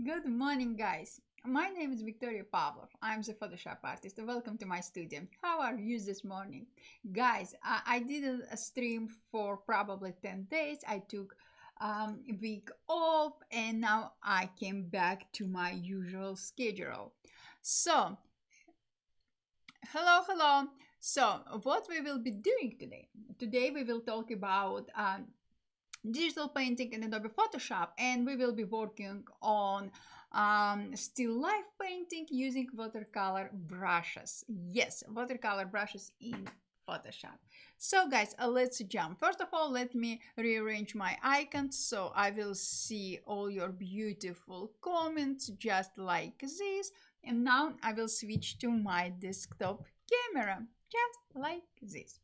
Good morning, guys. My name is Victoria Pavlov. I'm the Photoshop artist. Welcome to my studio. How are you this morning? Guys, I did a stream for probably 10 days. I took a week off and now I came back to my usual schedule. So, hello. So, what we will be doing today? Today we will talk about digital painting in Adobe Photoshop, and we will be working on still life painting using watercolor brushes. Yes, watercolor brushes in Photoshop. So guys, let's jump. First of all, let me rearrange my icons so I will see all your beautiful comments just like this. And now I will switch to my desktop camera just like this.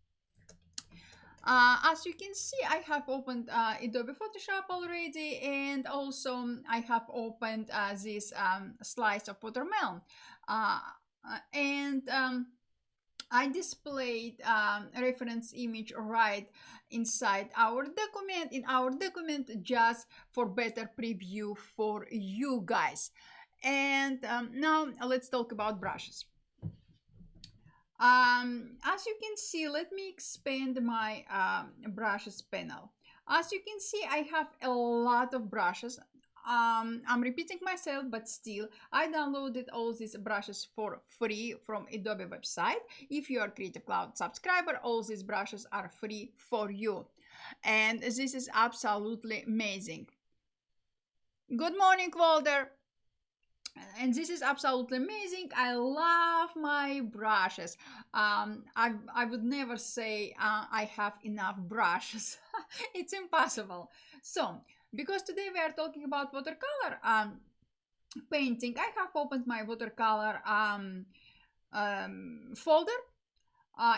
As you can see, I have opened Adobe Photoshop already, and also I have opened this slice of watermelon. And I displayed reference image right inside our document, just for better preview for you guys. And now let's talk about brushes. As you can see, let me expand my brushes panel. As you can see, I have a lot of brushes. I'm repeating myself, but still, I downloaded all these brushes for free from Adobe website. If you are Creative Cloud subscriber, all these brushes are free for you. And this is absolutely amazing. Good morning, Walter. And this is absolutely amazing. I love my brushes. I would never say I have enough brushes. It's impossible. So because today we are talking about watercolor painting, I have opened my watercolor folder.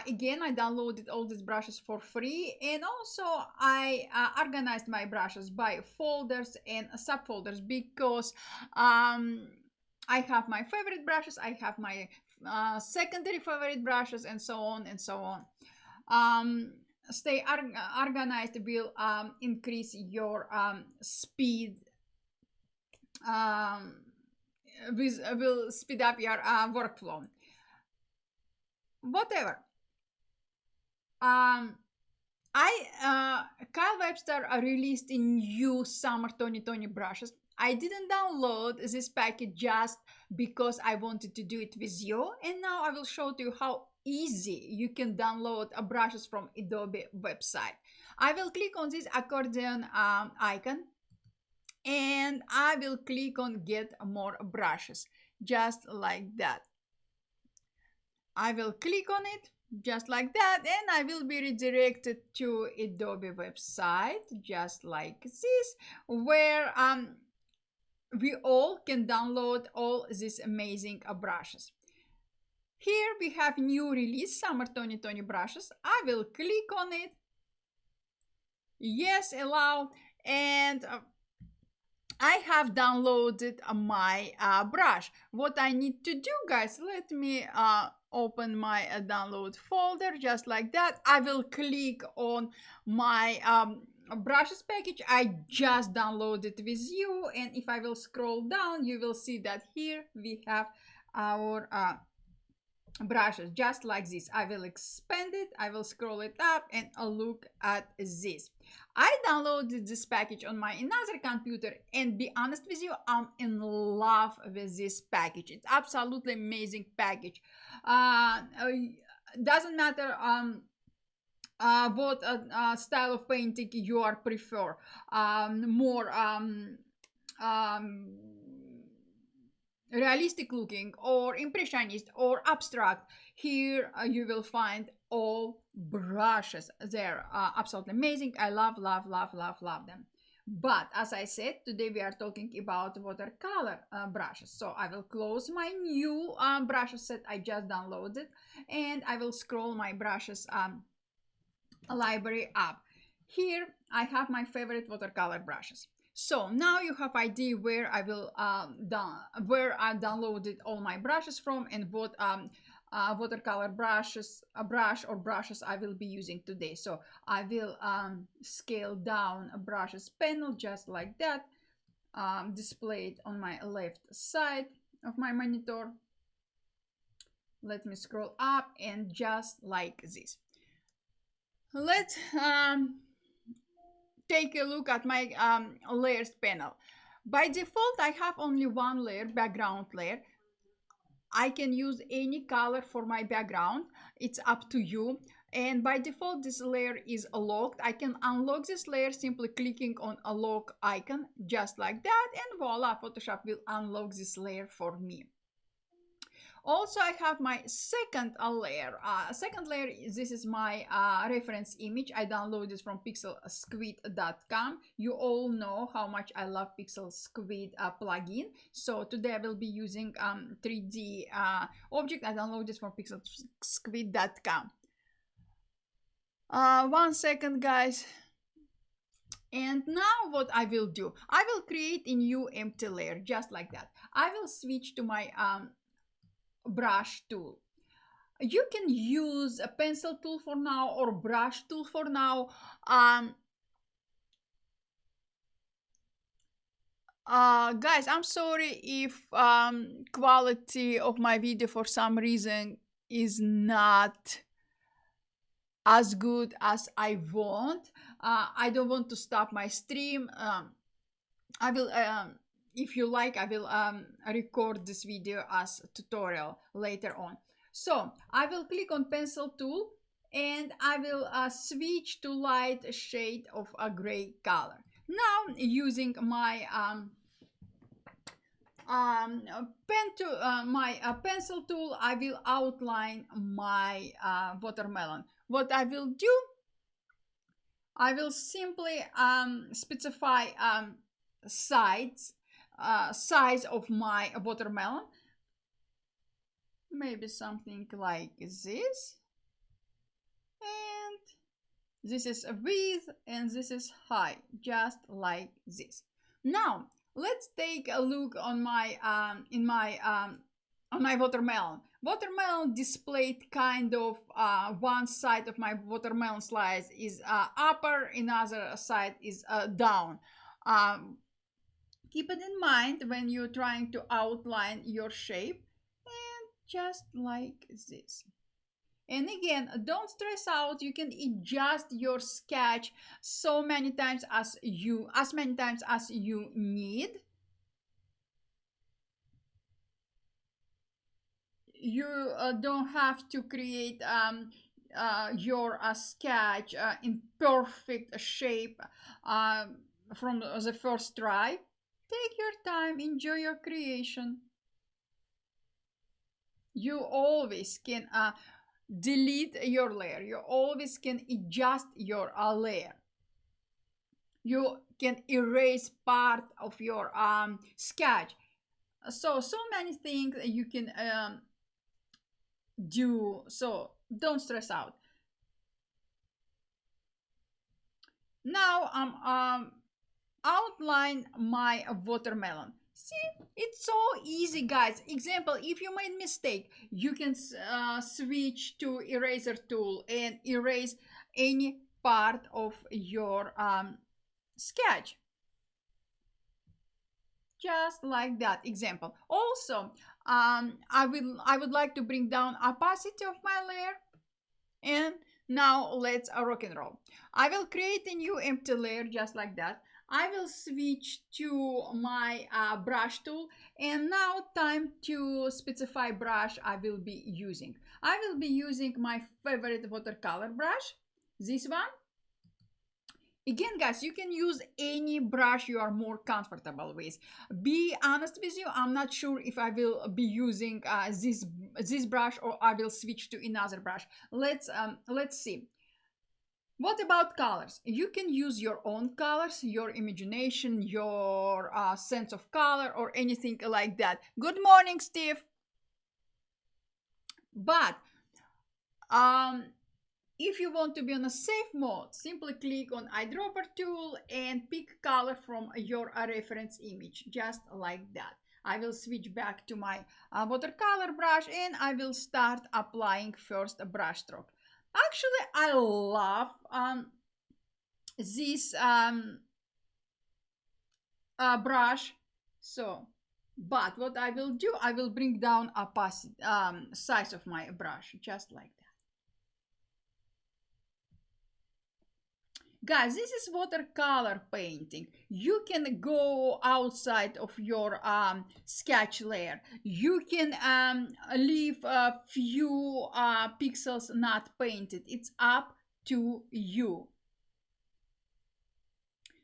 Again, I downloaded all these brushes for free, and also I organized my brushes by folders and subfolders because I have my favorite brushes, I have my secondary favorite brushes, and so on and so on. Stay organized will increase your speed. Will speed up your workflow. Whatever. Kyle Webster released a new summer 2020 brushes. I didn't download this package just because I wanted to do it with you, and now I will show you how easy you can download brushes from Adobe website. I will click on this accordion icon, and I will click on get more brushes, just like that. I will click on it just like that, and I will be redirected to Adobe website just like this, where we all can download all these amazing brushes. Here we have new release summer 2020 brushes. I will click on it. Yes, allow, and I have downloaded my brush. What I need to do, guys, let me open my download folder just like that. I will click on my brushes package I just downloaded with you, and if I will scroll down, you will see that here we have our brushes just like this. I will expand it, I will scroll it up, and I'll look at this. I downloaded this package on my another computer, and be honest with you, I'm in love with this package. It's absolutely amazing package. Doesn't matter what style of painting you are prefer, more realistic looking or impressionist or abstract. Here you will find all brushes. They're absolutely amazing. I love them. But as I said, today we are talking about watercolor brushes. So I will close my new brush set I just downloaded, and I will scroll my brushes library up. Here I have my favorite watercolor brushes. So now you have idea where I will where I downloaded all my brushes from, and what watercolor brushes I will be using today. So I will scale down a brushes panel just like that. displayed on my left side of my monitor. Let me scroll up, and just like this. Let's take a look at my layers panel. By default, I have only one layer, background layer. I can use any color for my background. It's up to you. And by default, this layer is locked. I can unlock this layer simply clicking on a lock icon, just like that, and voila, Photoshop will unlock this layer for me. Also, I have my second layer. This is my reference image. I downloaded this from pixelsquid.com. You all know how much I love PixelSquid plugin. So today I will be using 3D object. I downloaded this from pixelsquid.com. 1 second, guys. And now what I will do, I will create a new empty layer, just like that. I will switch to my brush tool. You can use a pencil tool for now or brush tool for now. Guys, I'm sorry if quality of my video for some reason is not as good as I want. I don't want to stop my stream. I will if you like, I will record this video as a tutorial later on. So I will click on pencil tool, and I will switch to light shade of a gray color. Now using my pencil tool, I will outline my watermelon. What I will do, I will simply specify size of my watermelon, maybe something like this, and this is a width and this is height, just like this. Now let's take a look on my on my watermelon. Watermelon displayed kind of one side of my watermelon slice is upper, another side is down. Keep it in mind when you're trying to outline your shape, and just like this. And again, don't stress out. You can adjust your sketch so many times as you need. You don't have to create your sketch in perfect shape from the first try. Take your time, enjoy your creation. You always can delete your layer. You always can adjust your layer. You can erase part of your sketch. So many things you can do. So don't stress out. Now I'm outline my watermelon. See, it's so easy, guys. Example, if you made mistake, you can switch to eraser tool and erase any part of your sketch, just like that. Example. Also, I would like to bring down opacity of my layer, and now let's rock and roll. I will create a new empty layer, just like that. I will switch to my brush tool, and now time to specify brush I will be using. I will be using my favorite watercolor brush, this one. Again, guys, you can use any brush you are more comfortable with. Be honest with you, I'm not sure if I will be using this brush or I will switch to another brush. Let's see. What about colors? You can use your own colors, your imagination, your sense of color, or anything like that. Good morning, Steve. But if you want to be on a safe mode, simply click on eyedropper tool and pick color from your reference image, just like that. I will switch back to my watercolor brush, and I will start applying first a brush stroke. Actually, I love this brush. So, but what I will do, I will bring down opacity, size of my brush, just like that. Guys, this is watercolor painting. You can go outside of your sketch layer. You can leave a few pixels not painted. It's up to you.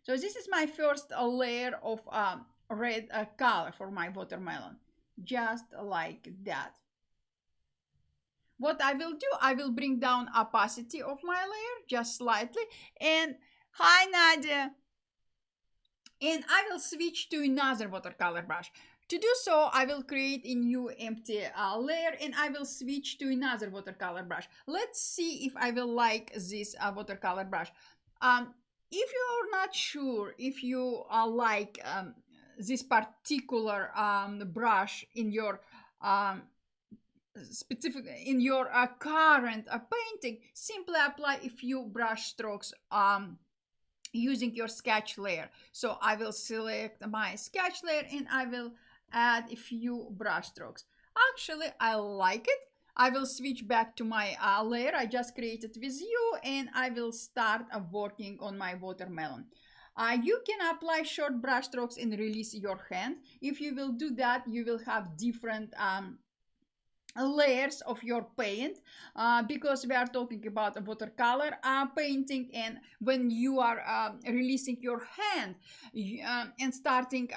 So this is my first layer of red color for my watermelon. Just like that. What I will do, I will bring down opacity of my layer just slightly. And hi Nadia. And I will switch to another watercolor brush. To do so, I will create a new empty layer and I will switch to another watercolor brush. Let's see if I will like this watercolor brush. If you're not sure if you like this particular brush in your specific in your current painting, simply apply a few brush strokes using your sketch layer. So I will select my sketch layer and I will add a few brush strokes. Actually, I like it. I will switch back to my layer I just created with you and I will start working on my watermelon. You can apply short brush strokes and release your hand. If you will do that, you will have different layers of your paint because we are talking about a watercolor painting, and when you are releasing your hand and starting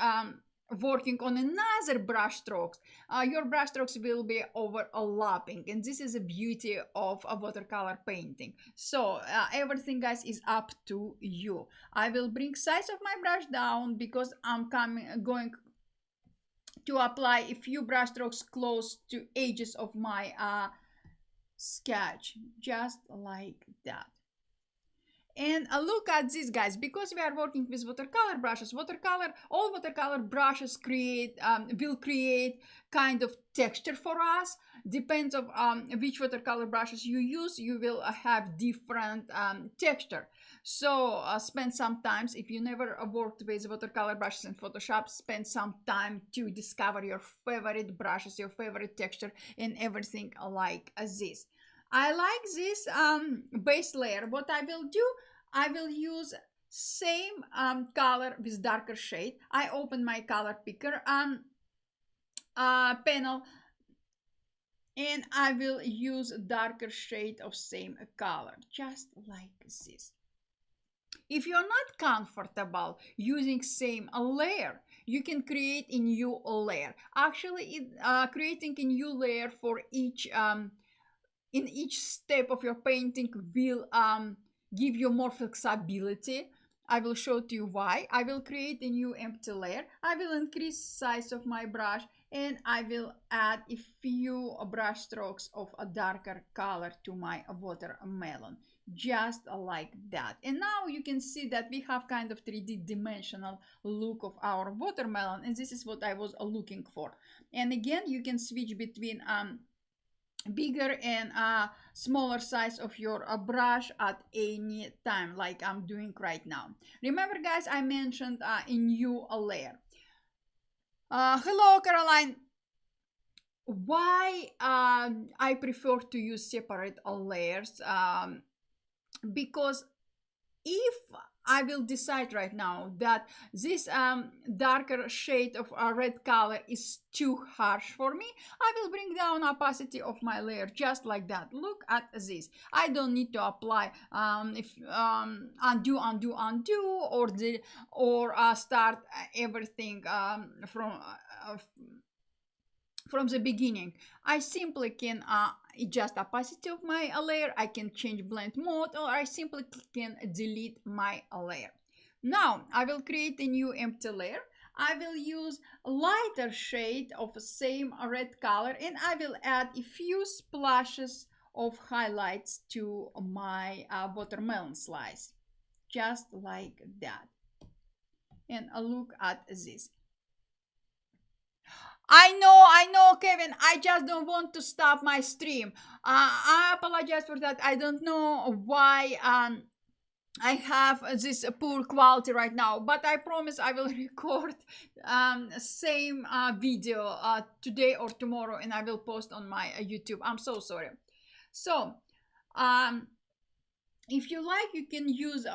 working on another brush strokes, your brush strokes will be overlapping, and this is the beauty of a watercolor painting. So everything, guys, is up to you. I will bring size of my brush down because I'm going to apply a few brush strokes close to edges of my sketch, just like that. And look at this, guys, because we are working with watercolor brushes, all watercolor brushes will create kind of texture for us. Depends on which watercolor brushes you use, you will have different texture. So spend some time, if you never worked with watercolor brushes in Photoshop, spend some time to discover your favorite brushes, your favorite texture, and everything like this. I like this base layer. What I will do, I will use same color with darker shade. I open my color picker panel and I will use darker shade of same color, just like this. If you're not comfortable using same layer, you can create a new layer. Actually, creating a new layer for each in each step of your painting will give you more flexibility. I will show to you why. I will create a new empty layer. I will increase size of my brush and I will add a few brush strokes of a darker color to my watermelon, just like that. And now you can see that we have kind of 3D dimensional look of our watermelon, and this is what I was looking for. And again, you can switch between bigger and smaller size of your brush at any time, like I'm doing right now. Remember, guys, I mentioned a new layer. Hello, Caroline. Why I prefer to use separate layers? Because if I will decide right now that this darker shade of red color is too harsh for me, I will bring down opacity of my layer, just like that. Look at this. I don't need to apply undo, or start everything from the beginning. I simply can adjust opacity of my layer, I can change blend mode, or I simply can delete my layer. Now I will create a new empty layer. I will use a lighter shade of the same red color and I will add a few splashes of highlights to my watermelon slice, just like that. And look at this. I know, Kevin. I just don't want to stop my stream. I apologize for that. I don't know why I have this poor quality right now, but I promise I will record same video today or tomorrow, and I will post on my YouTube. I'm so sorry. So, um, if you like, you can use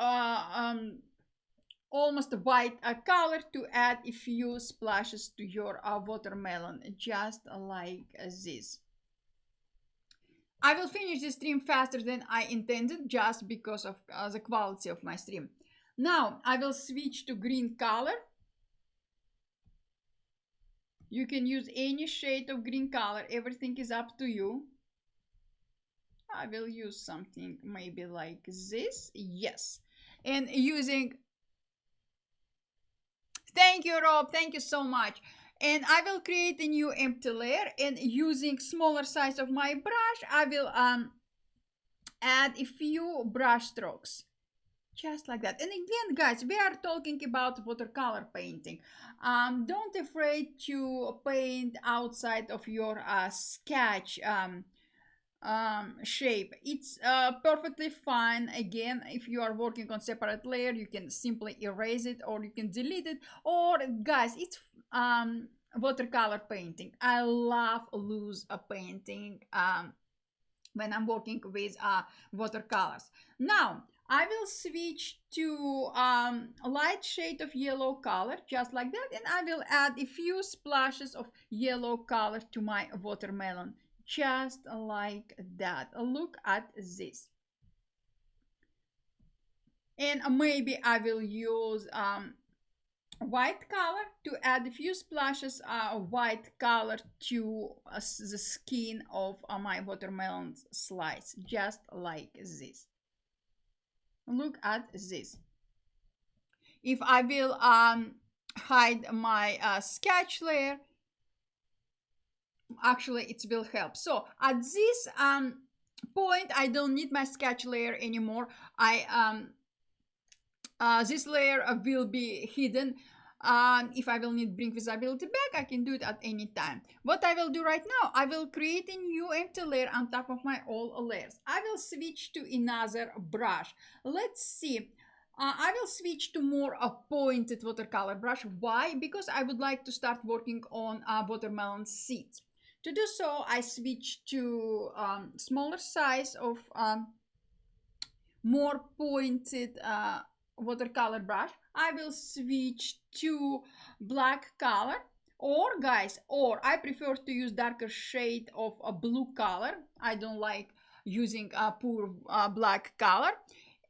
almost a white color to add a few splashes to your watermelon, just like this. I will finish the stream faster than I intended just because of the quality of my stream. Now I will switch to green color. You can use any shade of green color. Everything is up to you. I will use something maybe like this. Yes. And using... Thank you, Rob. Thank you so much. And I will create a new empty layer, and using smaller size of my brush, I will add a few brush strokes. Just like that. And again, guys, we are talking about watercolor painting. Don't afraid to paint outside of your sketch shape. It's perfectly fine. Again, if you are working on separate layer, you can simply erase it, or you can delete it. Or guys, it's watercolor painting. I love loose painting when I'm working with watercolors. Now I will switch to a light shade of yellow color, just like that, and I will add a few splashes of yellow color to my watermelon, just like that. Look at this. And maybe I will use white color to add a few splashes of white color to the skin of my watermelon slice, just like this. Look at this. If I will hide my sketch layer, actually it will help. So at this point, I don't need my sketch layer anymore. This layer will be hidden. If I will need bring visibility back, I can do it at any time. What I will do right now, I will create a new empty layer on top of my all layers. I will switch to another brush. Let's see. I will switch to more a pointed watercolor brush. Why? Because I would like to start working on watermelon seeds. To do so, I switch to smaller size of more pointed watercolor brush. I will switch to black color, or guys, or I prefer to use darker shade of a blue color. I don't like using a poor black color.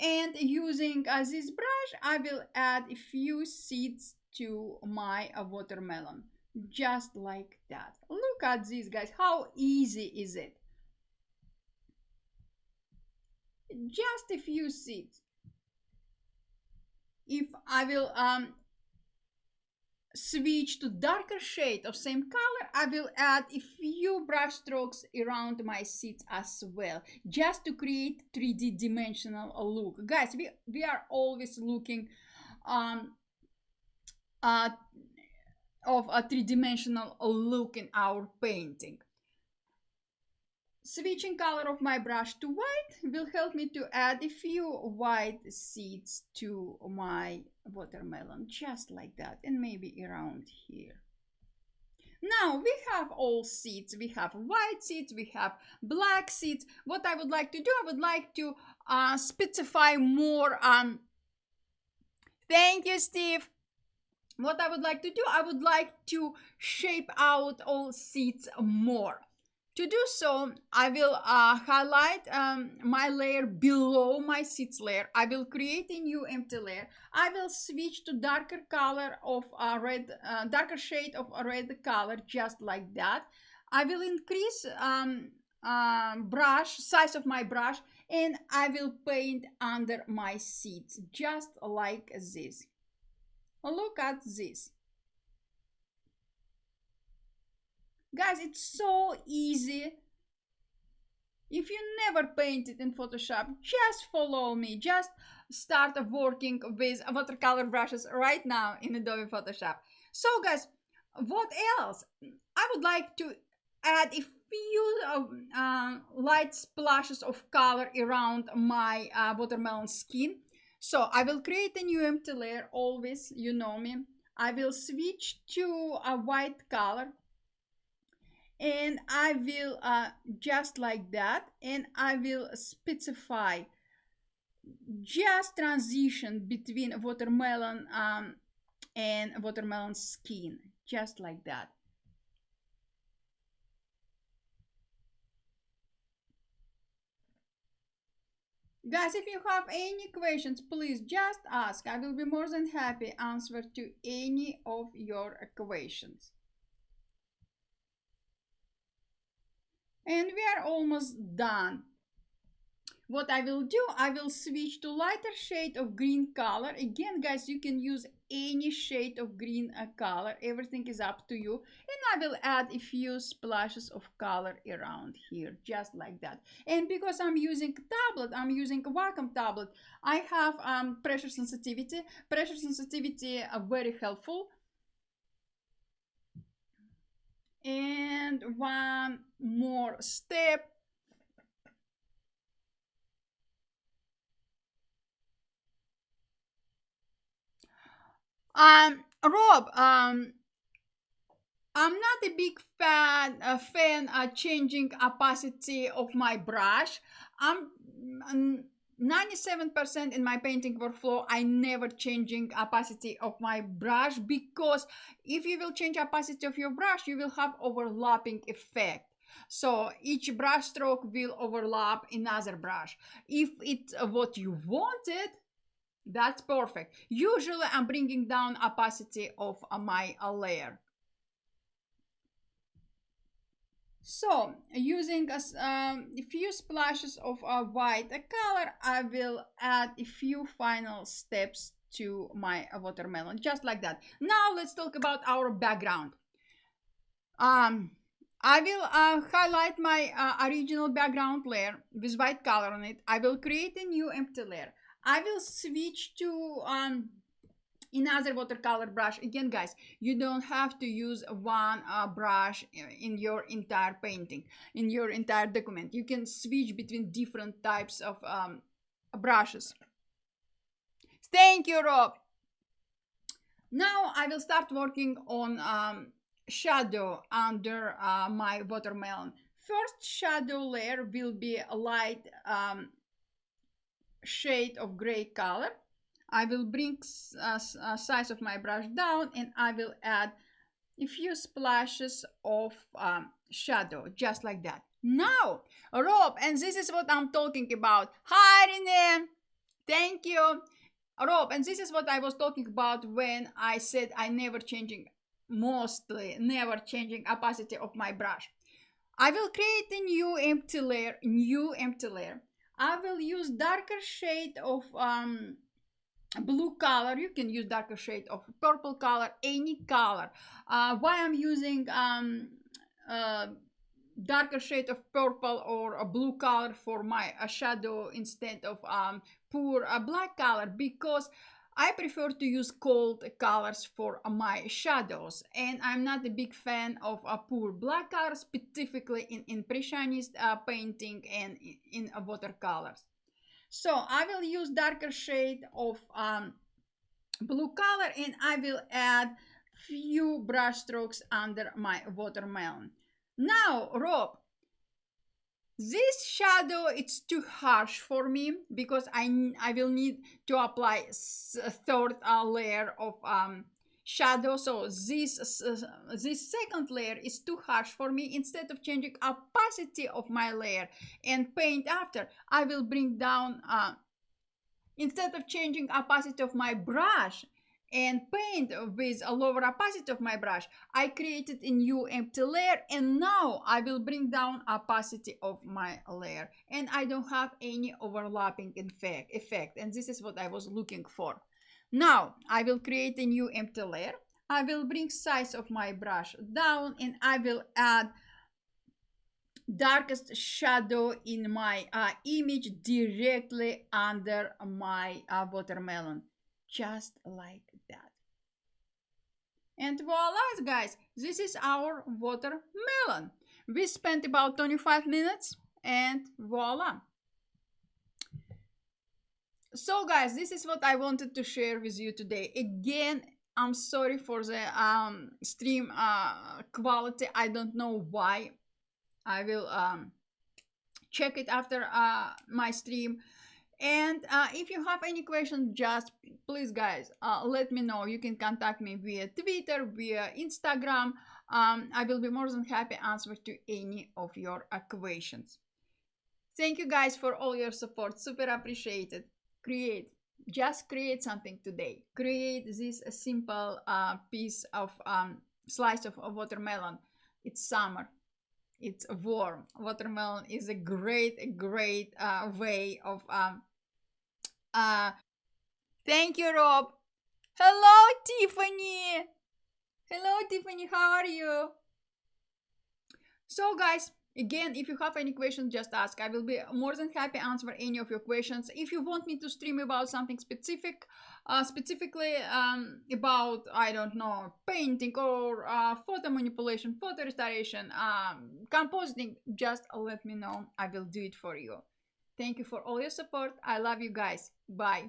And using this brush, I will add a few seeds to my watermelon, just like that. Look at this, guys. How easy is it? Just a few seeds. If I will switch to darker shade of same color, I will add a few brush strokes around my seeds as well, just to create 3D dimensional look. Guys, we are always looking of a three-dimensional look in our painting. Switching color of my brush to white will help me to add a few white seeds to my watermelon, just like that, and maybe around here. Now we have all seeds. We have white seeds, we have black seeds. What I would like to do, I would like to specify more. Thank you, Steve. What I would like to do, I would like to shape out all seeds more. To do so, I will highlight my layer below my seeds layer. I will create a new empty layer. I will switch to darker color of red, darker shade of a red color, just like that. I will increase brush size of my brush, and I will paint under my seeds, just like this. Look at this. Guys, it's so easy. If you never painted in Photoshop, just follow me. Just start working with watercolor brushes right now in Adobe Photoshop. So guys, what else? I would like to add a few light splashes of color around my watermelon skin. So I will create a new empty layer, always, you know me. I will switch to a white color, and I will just like that, and I will specify just transition between watermelon and watermelon skin, just like that. Guys, if you have any questions, please just ask. I will be more than happy answer to any of your questions. And we are almost done. What I will do, I will switch to lighter shade of green color. Again, guys, you can use any shade of green color. Everything is up to you. And I will add a few splashes of color around here, just like that. And because I'm using tablet, I'm using a Wacom tablet, I have pressure sensitivity. Pressure sensitivity very helpful. And one more step. Rob, I'm not a big fan changing opacity of my brush. I'm 97% in my painting workflow. I never changing opacity of my brush, because if you will change opacity of your brush, you will have overlapping effect. So each brush stroke will overlap another brush. If it's what you wanted, that's perfect. Usually I'm bringing down opacity of my layer. So using a few splashes of white color, I will add a few final steps to my watermelon, just like that. Now let's talk about our background. I will highlight my original background layer with white color on it. I will create a new empty layer. I will switch to another watercolor brush. Again, guys, you don't have to use one brush in your entire painting, in your entire document. You can switch between different types of brushes. Thank you, Rob. Now I will start working on shadow under my watermelon. First shadow layer will be a light shade of gray color. I will bring size of my brush down, and I will add a few splashes of shadow, just like that. Now, Rob, and this is what I'm talking about. Hi, Renee. Thank you. Rob, and this is what I was talking about when I said I mostly never changing opacity of my brush. I will create a new empty layer. I will use darker shade of blue color. You can use darker shade of purple color, any color. Why I'm using darker shade of purple or a blue color for my shadow instead of poor black color, because I prefer to use cold colors for my shadows, and I'm not a big fan of a poor black color, specifically in impressionist painting and in watercolors. So I will use darker shade of blue color, and I will add few brush strokes under my watermelon. Now, Rob, this shadow, it's too harsh for me, because I will need to apply a third layer of shadow. So this second layer is too harsh for me. Instead of changing opacity of my layer and paint after, I will bring down instead of changing opacity of my brush and paint with a lower opacity of my brush, I created a new empty layer, and now I will bring down opacity of my layer, and I don't have any overlapping effect, and this is what I was looking for. Now I will create a new empty layer. I will bring size of my brush down, and I will add darkest shadow in my image directly under my watermelon, just like that. And voila, guys, this is our watermelon. We spent about 25 minutes, and voila. So guys, this is what I wanted to share with you today. Again, I'm sorry for the stream quality. I don't know why. I will check it after my stream. And if you have any questions, just please guys let me know. You can contact me via Twitter, via Instagram. I will be more than happy answer to any of your questions. Thank you guys for all your support. Super appreciated. Just create something today. Create this simple piece of slice of watermelon. It's summer. It's warm. Watermelon is a great way of uh thank you, Rob. Hello, Tiffany. Hello, Tiffany. How are you? So, guys, again, if you have any questions, just ask. I will be more than happy answer any of your questions. If you want me to stream about something specific, specifically about, I don't know, painting or photo manipulation, photo restoration, compositing, just let me know. I will do it for you. Thank you for all your support. I love you guys. Bye.